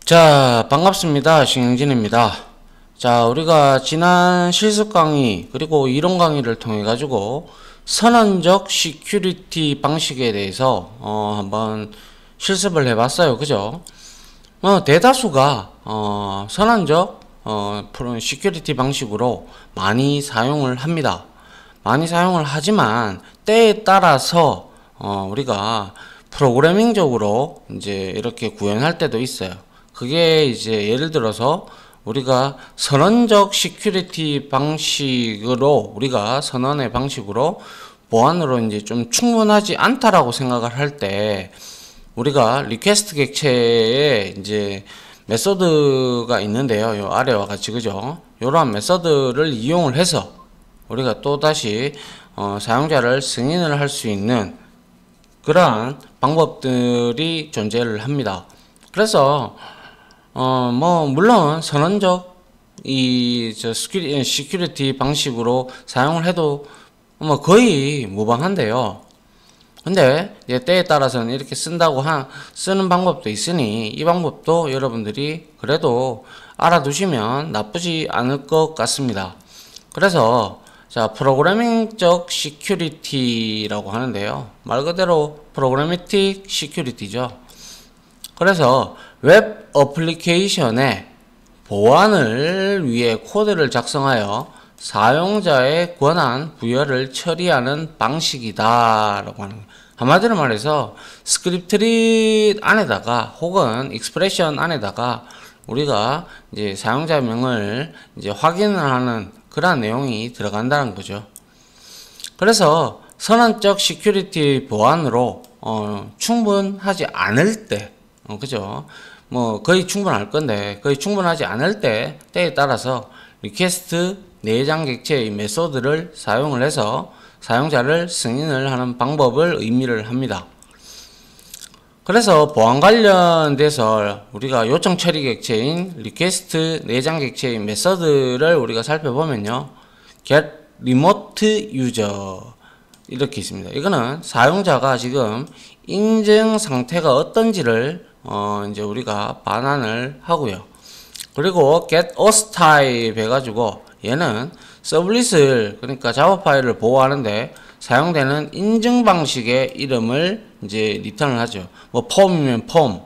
자, 반갑습니다. 신영진입니다. 자, 우리가 지난 실습 강의 그리고 이론 강의를 통해 가지고 선언적 시큐리티 방식에 대해서 한번 실습을 해봤어요. 그죠? 대다수가 선언적 시큐리티 방식으로 많이 사용을 합니다. 많이 사용을 하지만 때에 따라서 우리가 프로그래밍적으로 이제 이렇게 구현할 때도 있어요. 그게 이제 예를 들어서 우리가 선언적 시큐리티 방식으로 우리가 선언의 방식으로 보안으로 이제 좀 충분하지 않다라고 생각을 할 때 우리가 리퀘스트 객체에 이제 메소드가 있는데요. 요 아래와 같이 그죠? 이러한 메소드를 이용을 해서 우리가 또 다시 사용자를 승인을 할 수 있는 그러한 방법들이 존재를 합니다. 그래서 물론 선언적 시큐리티 방식으로 사용을 해도 거의 무방한데요. 근데 이제 때에 따라서는 이렇게 쓰는 방법도 있으니 이 방법도 여러분들이 그래도 알아두시면 나쁘지 않을 것 같습니다. 그래서 자, 프로그래밍적 시큐리티라고 하는데요. 말 그대로 프로그래미틱 시큐리티죠. 그래서 웹 어플리케이션의 보안을 위해 코드를 작성하여 사용자의 권한 부여를 처리하는 방식이다 라고 하는 거예요. 한마디로 말해서 스크립트릿 안에다가 혹은 익스프레션 안에다가 우리가 이제 사용자명을 이제 확인을 하는 그러한 내용이 들어간다는 거죠. 그래서 선언적 시큐리티 보안으로 충분하지 않을 때 그죠? 거의 충분할 건데 거의 충분하지 않을 때에 따라서 리퀘스트 내장 객체의 메소드를 사용을 해서 사용자를 승인을 하는 방법을 의미를 합니다. 그래서 보안 관련돼서 우리가 요청 처리 객체인 리퀘스트 내장 객체의 메소드를 우리가 살펴보면요. get remote user 이렇게 있습니다. 이거는 사용자가 지금 인증 상태가 어떤지를 이제 우리가 반환을 하고요. 그리고 get host type 해가지고 얘는 서블릿을 그러니까 자바 파일을 보호하는데 사용되는 인증 방식의 이름을 이제 리턴을 하죠. 폼이면 폼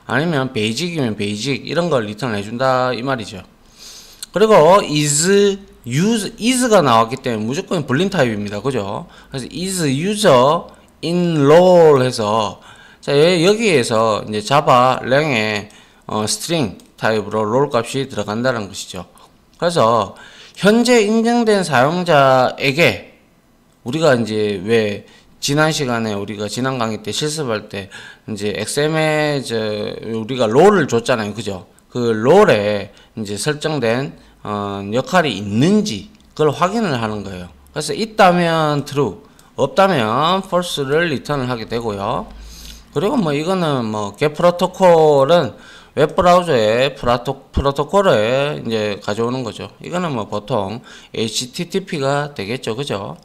아니면 베이직이면 베이직 이런 걸 리턴을 해준다 이 말이죠. 그리고 is가 나왔기 때문에 무조건 불린 타입입니다. 그죠? 그래서 is user in role 해서 자, 여기에서 이제 자바 랭의 스트링 타입으로 롤 값이 들어간다는 것이죠. 그래서 현재 인증된 사용자에게 우리가 이제 왜 지난 시간에 우리가 지난 강의 때 실습할 때 이제 XM에 우리가 롤을 줬잖아요. 그죠? 그 롤에 이제 설정된 역할이 있는지 그걸 확인을 하는 거예요. 그래서 있다면 true, 없다면 false를 리턴을 하게 되고요. 그리고 이거는 get 프로토콜은 웹브라우저의 프로토콜에 이제 가져오는 거죠. 이거는 보통 HTTP가 되겠죠. 그죠?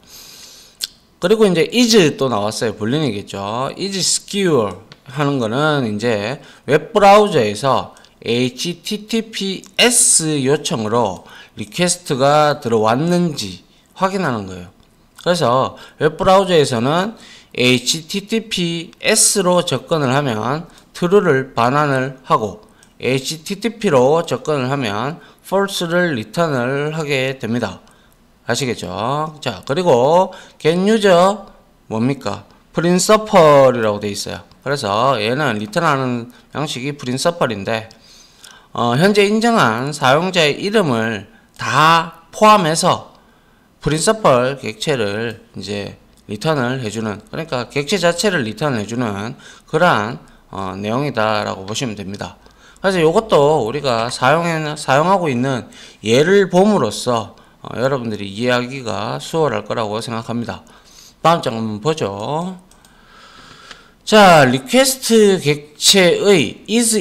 그리고 이제 is 또 나왔어요. 불린이겠죠. is secure 하는 거는 이제 웹브라우저에서 HTTPS 요청으로 리퀘스트가 들어왔는지 확인하는 거예요. 그래서 웹브라우저에서는 HTTPS로 접근을 하면 true를 반환을 하고 HTTP로 접근을 하면 false를 리턴을 하게 됩니다. 아시겠죠? 자, 그리고 get user 뭡니까? principal이라고 되어 있어요. 그래서 얘는 리턴하는 양식이 principal인데 현재 인정한 사용자의 이름을 다 포함해서 principal 객체를 이제 리턴을 해주는, 그러니까 객체 자체를 리턴을 해주는 그러한 내용이다라고 보시면 됩니다. 그래서 이것도 우리가 사용하고 있는 예를 봄으로써 여러분들이 이해하기가 수월할 거라고 생각합니다. 다음 장 한번 보죠. 자, 리퀘스트 객체의 is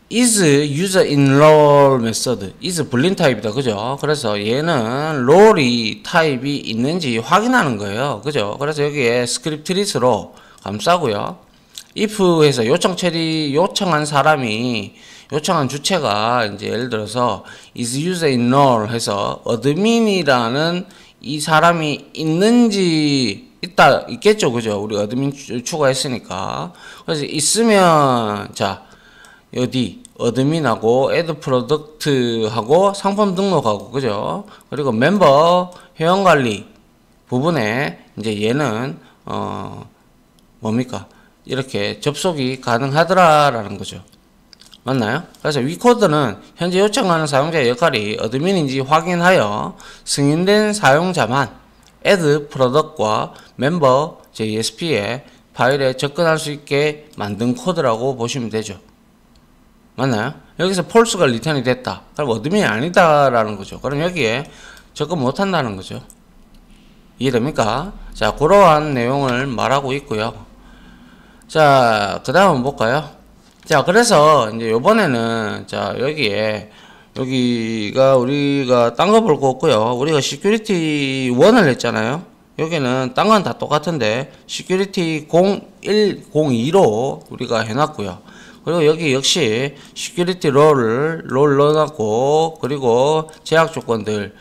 user in role method is 불린 타입이다. 그죠? 그래서 얘는 롤이 타입이 있는지 확인하는 거예요. 그죠? 그래서 여기에 스크립트릿으로 감싸고요. if에서 요청한 사람이 요청한 주체가 이제 예를 들어서 is user in null 해서 어드민이라는 이 사람이 있겠죠, 그죠? 우리 어드민 추가했으니까. 그래서 있으면 자 어디 어드민하고 add product하고 상품 등록하고 그죠? 그리고 멤버 회원 관리 부분에 이제 얘는 뭡니까? 이렇게 접속이 가능하더라라는 거죠. 맞나요? 그래서 위코드는 현재 요청하는 사용자의 역할이 어드민인지 확인하여 승인된 사용자만 add product과 member JSP의 파일에 접근할 수 있게 만든 코드라고 보시면 되죠. 맞나요? 여기서 false가 리턴이 됐다. 그럼 어드민이 아니다라는 거죠. 그럼 여기에 접근 못한다는 거죠. 이해됩니까? 자, 그러한 내용을 말하고 있고요. 자, 그 다음 볼까요? 자, 그래서 이제 요번에는 자, 여기가 우리가 딴 거 볼 거 없고요. 우리가 시큐리티 1을 했잖아요. 여기는 딴 건 다 똑같은데 시큐리티 01, 02로 우리가 해놨고요. 그리고 여기 역시 시큐리티 롤 넣어놨고, 그리고 제약 조건들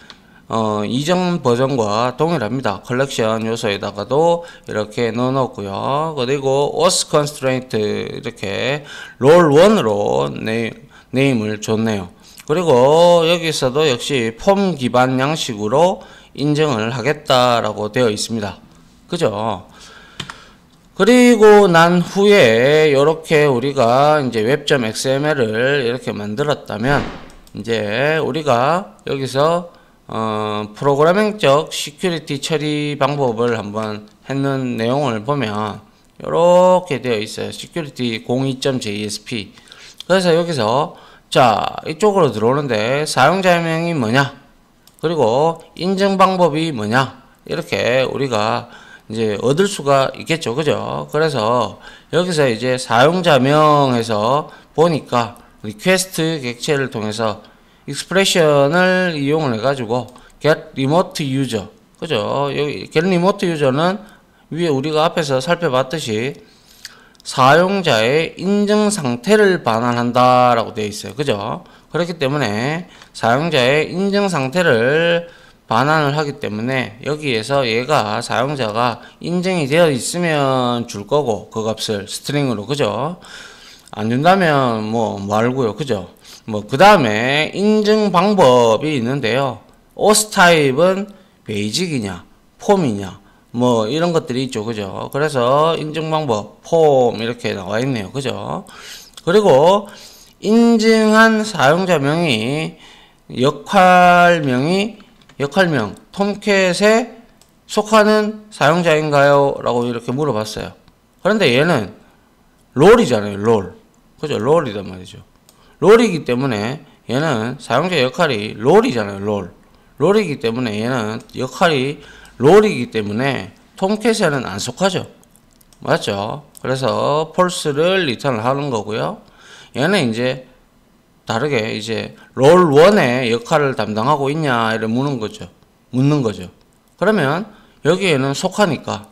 이전 버전과 동일합니다. 컬렉션 요소에다가도 이렇게 넣어놓고요. 그리고 OS constraint 이렇게 롤 1으로 네임을 줬네요. 그리고 여기서도 역시 폼 기반 양식으로 인정을 하겠다라고 되어 있습니다. 그죠? 그리고 난 후에 이렇게 우리가 이제 web.xml을 이렇게 만들었다면 이제 우리가 여기서 프로그래밍적 시큐리티 처리 방법을 한번 했는 내용을 보면 이렇게 되어 있어요. 시큐리티 02.jsp. 그래서 여기서 자, 이쪽으로 들어오는데 사용자명이 뭐냐, 그리고 인증 방법이 뭐냐, 이렇게 우리가 이제 얻을 수가 있겠죠. 그죠? 그래서 여기서 이제 사용자명에서 보니까 리퀘스트 객체를 통해서 익스프레션을 이용을 해가지고 get remote user, 그죠? 여기 get remote user는 위에 우리가 앞에서 살펴봤듯이 사용자의 인증 상태를 반환한다라고 되어 있어요. 그죠? 그렇기 때문에 사용자의 인증 상태를 반환을 하기 때문에 여기에서 얘가 사용자가 인증이 되어 있으면 줄 거고 그 값을 스트링으로, 그죠? 안 준다면 뭐 말고요. 그죠? 그 다음에 인증 방법이 있는데요. OS 타입은 베이직이냐 폼이냐 뭐 이런 것들이 있죠. 그죠? 그래서 인증 방법 폼 이렇게 나와 있네요. 그죠? 그리고 인증한 사용자명이 역할명 톰캣에 속하는 사용자인가요? 라고 이렇게 물어봤어요. 그런데 얘는 롤이잖아요. 롤. 그죠? 롤이단 말이죠. 롤이기 때문에 얘는 사용자 역할이 롤이잖아요. 롤이기 때문에 얘는 역할이 롤이기 때문에 톰캣에는 안 속하죠. 맞죠? 그래서 false를 리턴을 하는 거고요. 얘는 이제 다르게 이제 롤 1의 역할을 담당하고 있냐 이렇게 묻는 거죠. 그러면 여기에는 속하니까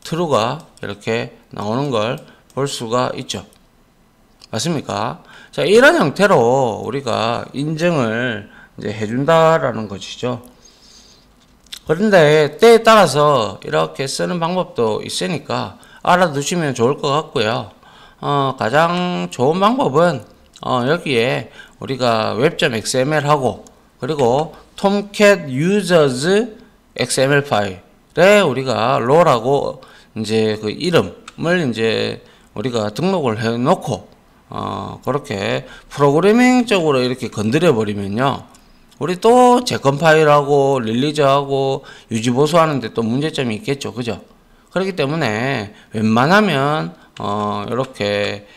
true가 이렇게 나오는 걸 볼 수가 있죠. 맞습니까? 자, 이런 형태로 우리가 인증을 이제 해준다라는 것이죠. 그런데 때에 따라서 이렇게 쓰는 방법도 있으니까 알아두시면 좋을 것 같고요. 가장 좋은 방법은 여기에 우리가 web.xml하고 그리고 tomcat users xml 파일에 우리가 롤하고 이제 그 이름을 이제 우리가 등록을 해 놓고 그렇게 프로그래밍적으로 이렇게 건드려 버리면요, 우리 또 재건 파일하고 릴리즈하고 유지 보수하는데 또 문제점이 있겠죠. 그죠? 그렇기 때문에 웬만하면 이렇게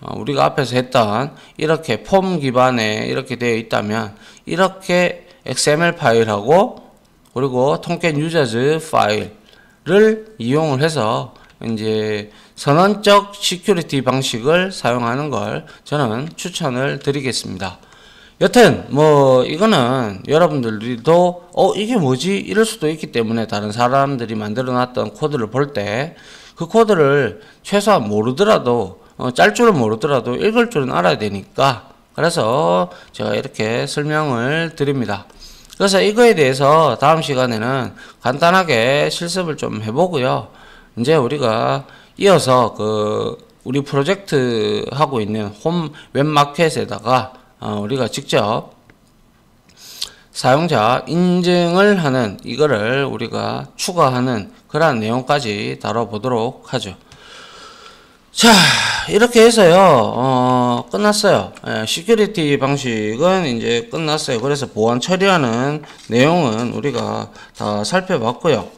우리가 앞에서 했던 이렇게 폼 기반에 이렇게 되어 있다면 이렇게 XML 파일하고 그리고 tomcat users 파일을 이용을 해서 이제 선언적 시큐리티 방식을 사용하는 걸 저는 추천을 드리겠습니다. 여튼 이거는 여러분들도 이게 뭐지 이럴 수도 있기 때문에 다른 사람들이 만들어 놨던 코드를 볼 때 그 코드를 최소한 모르더라도 짤 줄은 모르더라도 읽을 줄은 알아야 되니까, 그래서 제가 이렇게 설명을 드립니다. 그래서 이거에 대해서 다음 시간에는 간단하게 실습을 좀 해보고요. 이제 우리가 이어서 우리 프로젝트 하고 있는 홈 웹마켓에다가 우리가 직접 사용자 인증을 하는 이거를 우리가 추가하는 그러한 내용까지 다뤄보도록 하죠. 자, 이렇게 해서요, 끝났어요. 시큐리티 방식은 이제 끝났어요. 그래서 보안 처리하는 내용은 우리가 다 살펴봤고요.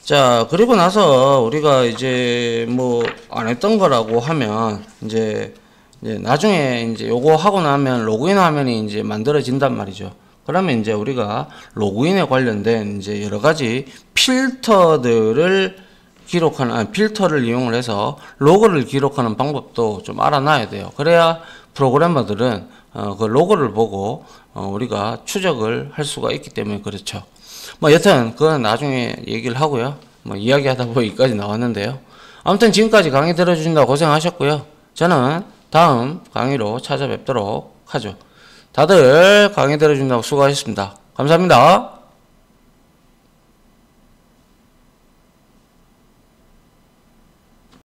자, 그리고 나서 우리가 이제 뭐 안 했던 거라고 하면 이제 나중에 이제 요거 하고 나면 로그인 화면이 이제 만들어진단 말이죠. 그러면 이제 우리가 로그인에 관련된 이제 여러 가지 필터들을 기록하는, 필터를 이용을 해서 로그를 기록하는 방법도 좀 알아놔야 돼요. 그래야 프로그래머들은 그 로그를 보고 우리가 추적을 할 수가 있기 때문에 그렇죠. 뭐 여튼 그건 나중에 얘기를 하고요. 뭐 이야기하다 보니 여기까지 나왔는데요. 아무튼 지금까지 강의 들어주신다고 고생하셨고요. 저는 다음 강의로 찾아뵙도록 하죠. 다들 강의 들어주신다고 수고하셨습니다. 감사합니다.